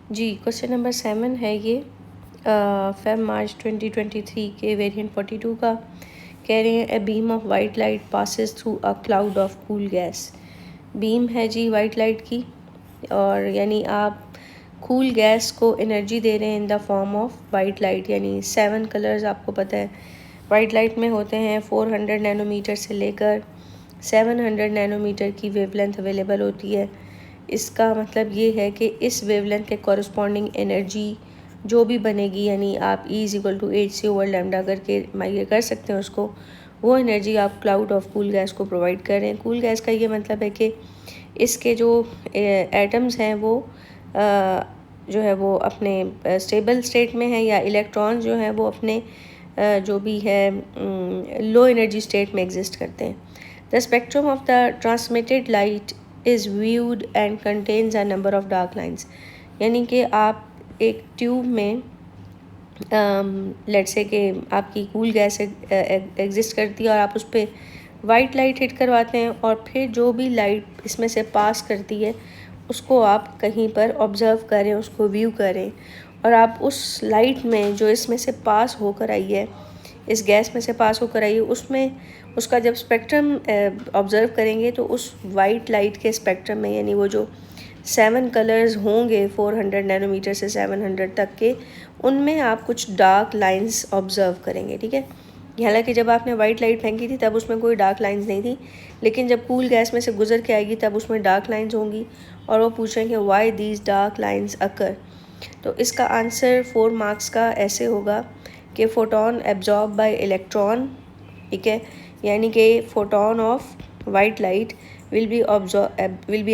जी, question number 7 है ये Feb March 2023 के वेरिएंट 42 का। कह रहे हैं a beam of white light passes through a cloud of cool gas. Beam है जी वाइट लाइट की, और यानी आप कूल गैस को एनर्जी दे रहे हैं in the form of white light. यानी 7 कलर्स आपको पता है वाइट लाइट में होते हैं। 400 नैनोमीटर से लेकर 700 नैनोमीटर की वेवलेंथ अवेलेबल होती है। इसका मतलब ये है कि इस वेवलेंथ के कॉरस्पॉन्डिंग एनर्जी जो भी बनेगी, यानी आप E=8c/λ करके माइग्रेट कर सकते हैं उसको, वो एनर्जी आप क्लाउड ऑफ कूल गैस को प्रोवाइड कर रहे हैं। कूल गैस का ये मतलब है कि इसके जो एटम्स हैं वो जो है वो अपने स्टेबल स्टेट में हैं, या इलेक्ट्रॉन जो हैं वो अपने जो भी है लो एनर्जी स्टेट में एग्जिस्ट करते हैं। The spectrum of the transmitted light is viewed and contains a number of dark lines. यानी कि आप एक ट्यूब में लेट्स से कि आपकी कूल गैस एग्जिस्ट करती है और आप उस पर वाइट लाइट हिट करवाते हैं, और फिर जो भी लाइट इसमें से पास करती है उसको आप कहीं पर ऑब्ज़र्व करें, उसको व्यू करें, और आप उस लाइट में जो इसमें से पास होकर आई है, इस गैस में से पास होकर आई है, उसमें उसका जब स्पेक्ट्रम ऑब्ज़र्व करेंगे तो उस वाइट लाइट के स्पेक्ट्रम में, यानी वो जो 7 कलर्स होंगे 400 नैनोमीटर से 700 तक के, उनमें आप कुछ डार्क लाइंस ऑब्ज़र्व करेंगे। ठीक है, हालांकि जब आपने वाइट लाइट फेंकी थी तब उसमें कोई डार्क लाइंस नहीं थी, लेकिन जब कूल गैस में से गुजर के आएगी तब उसमें डार्क लाइंस होंगी, और वो पूछेंगे वाई दीज डार्क लाइंस अकर। तो इसका आंसर 4 मार्क्स का ऐसे होगा कि फोटोन एब्जॉर्ब बाय इलेक्ट्रॉन। ठीक है, यानी कि photon of white light will be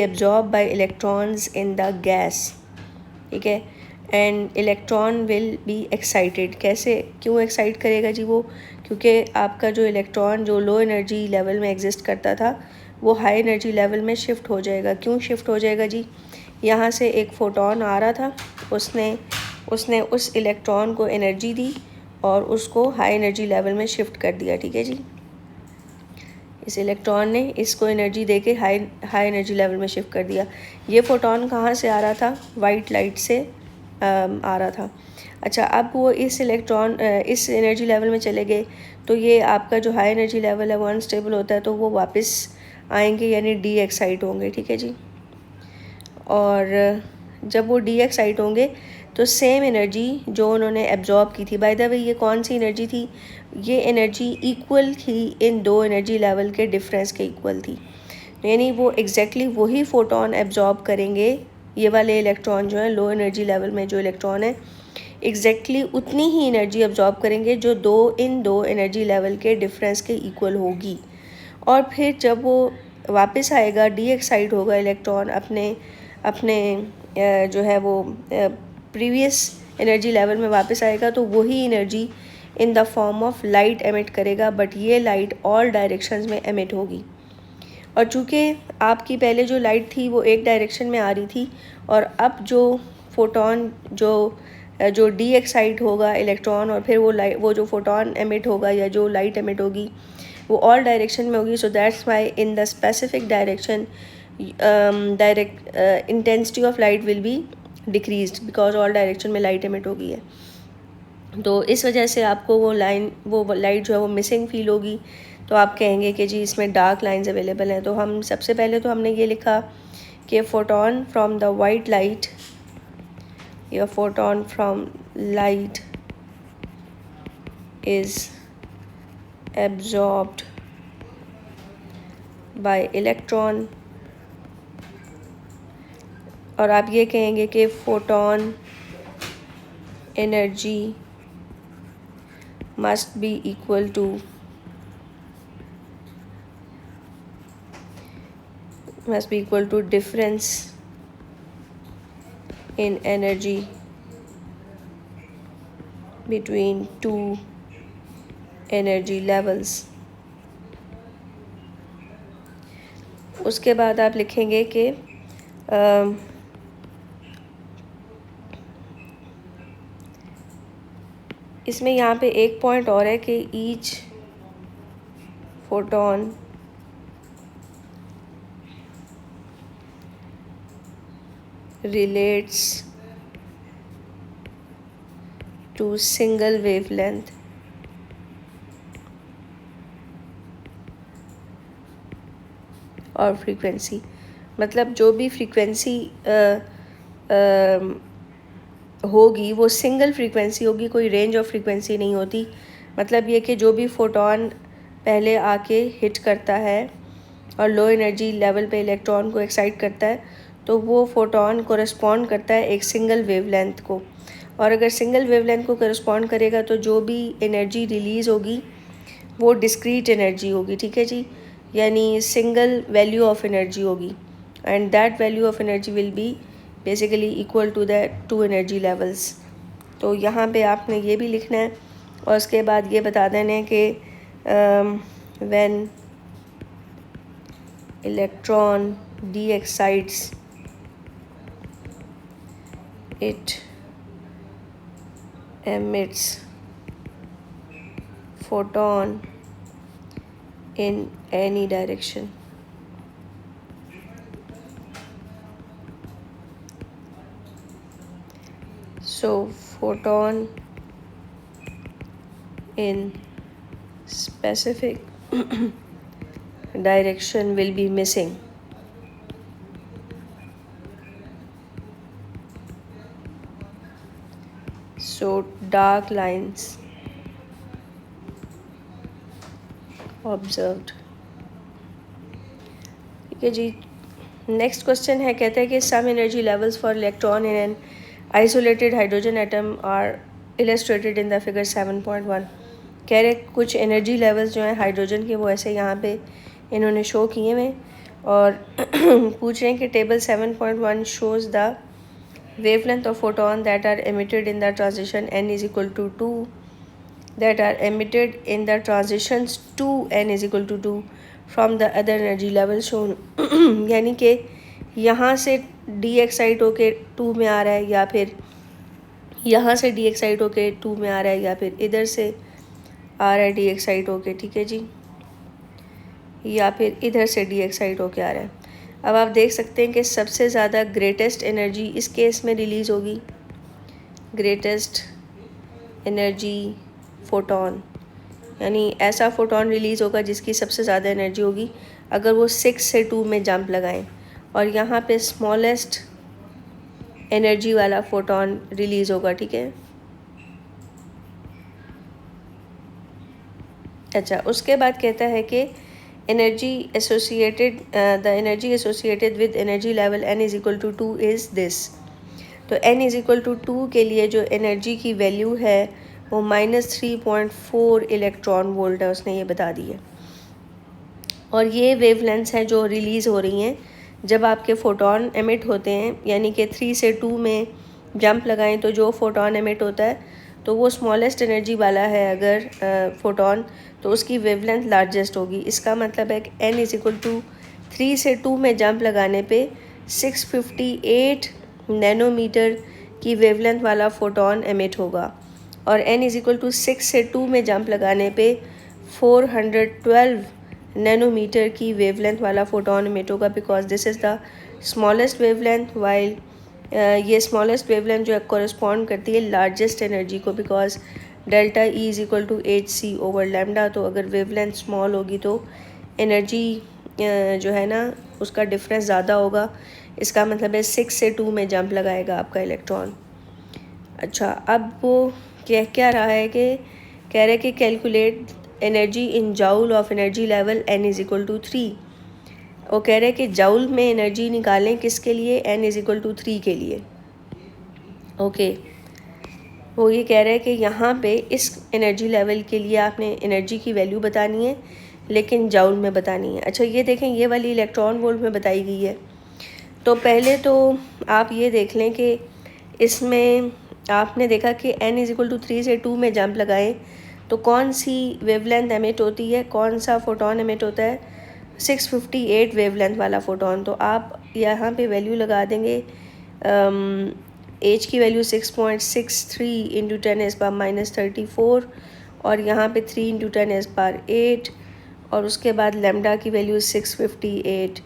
absorbed by electrons in the gas। ठीक है, and electron will be excited. कैसे, क्यों एक्साइट करेगा जी वो? क्योंकि आपका जो इलेक्ट्रॉन जो लो एनर्जी लेवल में एग्जिस्ट करता था वो हाई एनर्जी लेवल में शिफ्ट हो जाएगा। क्यों शिफ्ट हो जाएगा जी? यहाँ से एक फोटोन आ रहा था, उसने उसने उस इलेक्ट्रॉन को एनर्जी दी और उसको हाई एनर्जी लेवल में शिफ्ट कर दिया। ठीक है जी, इस इलेक्ट्रॉन ने इसको एनर्जी देके हाई एनर्जी लेवल में शिफ्ट कर दिया। ये फोटोन कहाँ से आ रहा था? वाइट लाइट से आ रहा था। अच्छा, अब वो इस इलेक्ट्रॉन इस एनर्जी लेवल में चले गए, तो ये आपका जो हाई एनर्जी लेवल है वो अनस्टेबल होता है, तो वो वापस आएंगे, यानी डी एक्साइट होंगे। ठीक है जी, और जब वो डी एक्साइट होंगे तो सेम एनर्जी जो उन्होंने एब्जॉर्ब की थी, बाय द वे ये कौन सी एनर्जी थी? ये एनर्जी इक्वल थी, इन दो एनर्जी लेवल के डिफरेंस के इक्वल थी। यानी वो एग्जैक्टली वही फोटोन एब्जॉर्ब करेंगे, ये वाले इलेक्ट्रॉन जो है लो एनर्जी लेवल में जो इलेक्ट्रॉन है एग्जैक्टली उतनी ही एनर्जी एब्जॉर्ब करेंगे जो इन दो एनर्जी लेवल के डिफरेंस के इक्वल होगी। और फिर जब वो वापस आएगा, डी एक्साइट होगा इलेक्ट्रॉन अपने अपने जो है वो प्रीवियस एनर्जी लेवल में वापस आएगा, तो वही energy in the form of light emit करेगा, बट ये लाइट ऑल डायरेक्शंस में एमिट होगी। और चूँकि आपकी पहले जो लाइट थी वो एक डायरेक्शन में आ रही थी, और अब जो फोटोन जो डी एक्साइट होगा इलेक्ट्रॉन, और फिर वो जो फोटोन एमिट होगा या जो लाइट एमिट होगी वो ऑल डायरेक्शन में होगी। So that's why in the specific direction intensity of light will be decreased, because all direction में लाइट एमिट होगी है। तो इस वजह से आपको वो लाइट जो है वो मिसिंग फील होगी, तो आप कहेंगे कि जी इसमें डार्क लाइंस अवेलेबल हैं। तो हम सबसे पहले तो हमने ये लिखा कि photon from the white light, या photon from light is absorbed by electron, और आप ये कहेंगे कि photon energy must be equal to difference in energy between two energy levels। उसके बाद आप लिखेंगे कि इसमें यहाँ पे एक पॉइंट और है कि each photon relates to single wavelength और फ्रीक्वेंसी, मतलब जो भी फ्रीक्वेंसी होगी वो सिंगल फ्रीक्वेंसी होगी, कोई रेंज ऑफ फ्रीक्वेंसी नहीं होती। मतलब ये कि जो भी फोटोन पहले आके हिट करता है और लो एनर्जी लेवल पे इलेक्ट्रॉन को एक्साइट करता है, तो वो फोटोन कोरेस्पॉन्ड करता है एक सिंगल वेवलेंथ को। और अगर सिंगल वेवलेंथ को कोरेस्पॉन्ड करेगा तो जो भी एनर्जी रिलीज़ होगी वो डिस्क्रीट एनर्जी होगी, ठीक है जी, यानी सिंगल वैल्यू ऑफ एनर्जी होगी, and that value of energy will be basically equal to the two energy levels. तो यहाँ पे आपने ये भी लिखना है और उसके बाद ये बता देना है कि when electron D excites it emits photon in any direction. So photon in specific direction will be missing. So dark lines observed. ठीक है जी। नेक्स्ट क्वेश्चन है, कहते हैं कि some energy levels for electron in an isolated hydrogen atom are illustrated in the figure 7.1। कह रहे कुछ energy levels जो हैं हाइड्रोजन के वो ऐसे यहाँ पे इन्होंने शो किए हुए और पूछ रहे हैं कि table 7.1 shows the wavelength of photon that are emitted in the transition n is equal to 2 that are emitted in the transitions to n is equal to 2 from the other energy level shown। यानी कि यहाँ से D excite होके 2 में आ रहा है, या फिर यहाँ से डी एक्साइट होके 2 में आ रहा है, या फिर इधर से आ रहा है डी एक्साइट होके, ठीक है जी, या फिर इधर से डी एक्साइट होके आ रहा है। अब आप देख सकते हैं कि सबसे ज़्यादा ग्रेटेस्ट एनर्जी इस केस में रिलीज़ होगी, ग्रेटेस्ट एनर्जी फोटोन, यानी ऐसा फोटोन रिलीज़ होगा जिसकी सबसे ज़्यादा एनर्जी होगी अगर वो 6 से 2 में जंप लगाएं, और यहाँ पे स्मॉलेस्ट एनर्जी वाला फोटोन रिलीज़ होगा, ठीक है। अच्छा, उसके बाद कहता है कि energy associated the energy associated with energy level n is equal to 2 is this। तो n is equal to 2 के लिए जो एनर्जी की वैल्यू है वो -3.4 इलेक्ट्रॉन वोल्ट है, उसने ये बता दी है। और ये वेवलेंथ्स हैं जो रिलीज़ हो रही हैं जब आपके फोटोन एमिट होते हैं, यानी कि 3 से 2 में जंप लगाएं तो जो फोटोन एमिट होता है तो वो स्मॉलेस्ट एनर्जी वाला है अगर फोटोन, तो उसकी वेवलेंथ लार्जेस्ट होगी। इसका मतलब है कि n इज़ इक्वल टू 3 से 2 में जंप लगाने पे 658 नैनोमीटर की वेवलेंथ वाला फोटोन एमिट होगा, और n इज़ इक्वल टू 6 से 2 में जंप लगाने पे 412 नैनोमीटर की वेवलेंथ वाला फोटोन एमिट होगा, because this is the smallest wavelength, while ये स्मॉलेस्ट वेवलेंथ जो है कॉरेस्पॉन्ड करती है लार्जेस्ट एनर्जी को, because delta E is equal to HC over lambda. तो अगर वेवलेंथ स्मॉल होगी तो एनर्जी जो है ना उसका डिफरेंस ज़्यादा होगा, इसका मतलब है 6 से 2 में जंप लगाएगा आपका इलेक्ट्रॉन। अच्छा, अब वो क्या रहा है कि कह रहे कि calculate energy in joule of energy level n is equal to 3। वो कह रहे कि जाउल में एनर्जी निकालें किसके लिए, n इज़ इक्वल टू 3 के लिए। ओके, वो ये कह रहे हैं कि यहाँ पे इस एनर्जी लेवल के लिए आपने एनर्जी की वैल्यू बतानी है लेकिन जाउल में बतानी है। अच्छा, ये देखें, ये वाली इलेक्ट्रॉन वोल्ट में बताई गई है। तो पहले तो आप ये देख लें कि इसमें आपने देखा कि n इज़ इक्वल टू 3 से 2 में जंप लगाएं तो कौन सी वेवलेंथ एमिट होती है, कौन सा फोटोन एमिट होता है, 658 वेवलेंथ वाला फोटोन। तो आप यहाँ पे वैल्यू लगा देंगे, एच की वैल्यू 6.63 इंटू 10⁻⁻34 और यहाँ पे 3 इंटू 10⁸8 और उसके बाद लेमडा की वैल्यू 658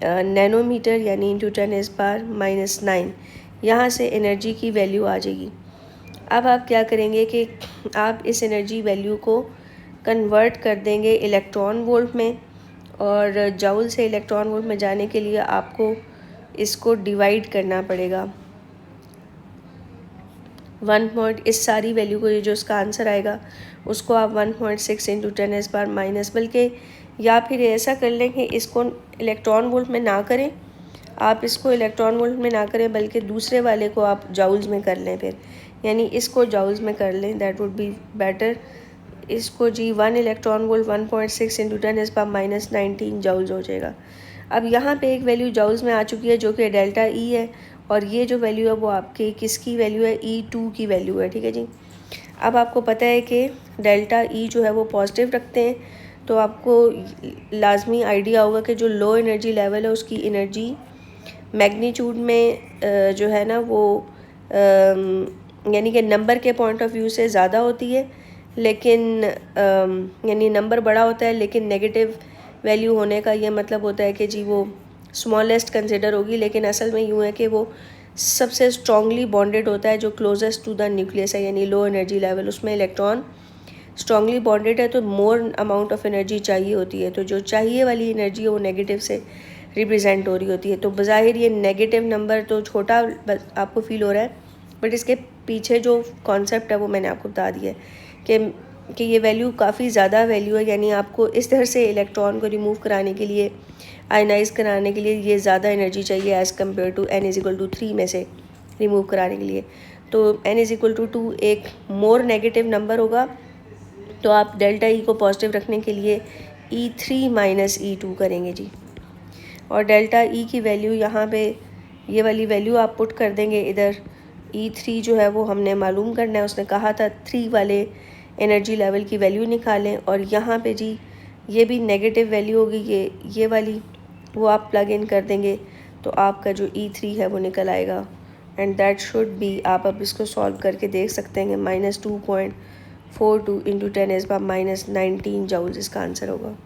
नैनोमीटर यानी इंटू 10⁻⁻9। यहाँ से एनर्जी की वैल्यू आ जाएगी। अब आप क्या करेंगे कि आप इस एनर्जी वैल्यू को कन्वर्ट कर देंगे इलेक्ट्रॉन वोल्ट में, और जूल से इलेक्ट्रॉन वोल्ट में जाने के लिए आपको इसको डिवाइड करना पड़ेगा 1 इस सारी वैल्यू को, ये जो इसका आंसर आएगा उसको आप 1.6 इंटू 10⁻⁻, बल्कि या फिर ऐसा कर लें कि इसको इलेक्ट्रॉन वोल्ट में ना करें, आप इसको इलेक्ट्रॉन वोल्ट में ना करें बल्कि दूसरे वाले को आप जूल्स में कर लें, फिर यानी इसको जूल्स में कर लें, दैट वुड बी बेटर। इसको जी 1 इलेक्ट्रॉन वोल्ट 1.6 इंटू 10⁻⁻19 जूल्स हो जाएगा। अब यहाँ पे एक वैल्यू जूल्स में आ चुकी है जो कि डेल्टा ई है, और ये जो वैल्यू है वो आपकी किसकी वैल्यू है, E2 की वैल्यू है, ठीक है जी। अब आपको पता है कि डेल्टा ई जो है वो पॉजिटिव रखते हैं, तो आपको लाजमी आइडिया होगा कि जो लो एनर्जी लेवल है उसकी एनर्जी मैग्नीट्यूड में जो है ना वो यानी कि नंबर के पॉइंट ऑफ व्यू से ज़्यादा होती है, लेकिन यानी नंबर बड़ा होता है, लेकिन नेगेटिव वैल्यू होने का ये मतलब होता है कि जी वो स्मॉलेस्ट कंसिडर होगी, लेकिन असल में यूँ है कि वो सबसे स्ट्रॉन्गली बॉन्डेड होता है जो क्लोजेस्ट टू द न्यूक्लियस है, यानी लो एनर्जी लेवल, उसमें इलेक्ट्रॉन स्ट्रॉन्गली बॉन्डेड है, तो मोर अमाउंट ऑफ एनर्जी चाहिए होती है, तो जो चाहिए वाली एनर्जी है वो नेगेटिव से रिप्रेजेंट हो रही होती है। तो बज़ाहिर ये नेगेटिव नंबर तो छोटा आपको फील हो रहा है, बट इसके पीछे जो कॉन्सेप्ट है वो मैंने आपको बता दिया है कि ये वैल्यू काफ़ी ज़्यादा वैल्यू है, यानी आपको इस तरह से इलेक्ट्रॉन को रिमूव कराने के लिए, आयनाइज कराने के लिए ये ज़्यादा एनर्जी चाहिए एज़ कम्पेयर टू n=3 में से रिमूव कराने के लिए। तो n=2 एक मोर नेगेटिव नंबर होगा, तो आप डेल्टा ई को पॉजिटिव रखने के लिए E3 - E2 करेंगे जी, और डेल्टा ई की वैल्यू यहाँ पे ये वाली वैल्यू आप पुट कर देंगे इधर। E3 जो है वो हमने मालूम करना है, उसने कहा था 3 वाले एनर्जी लेवल की वैल्यू निकालें, और यहाँ पे जी ये भी नेगेटिव वैल्यू होगी, ये वाली वो आप प्लग इन कर देंगे, तो आपका जो E3 है वो निकल आएगा, एंड दैट शुड बी, आप अब इसको सॉल्व करके देख सकते हैं कि -2.42 इंटू 10⁻⁻19 जूल्स इसका आंसर होगा।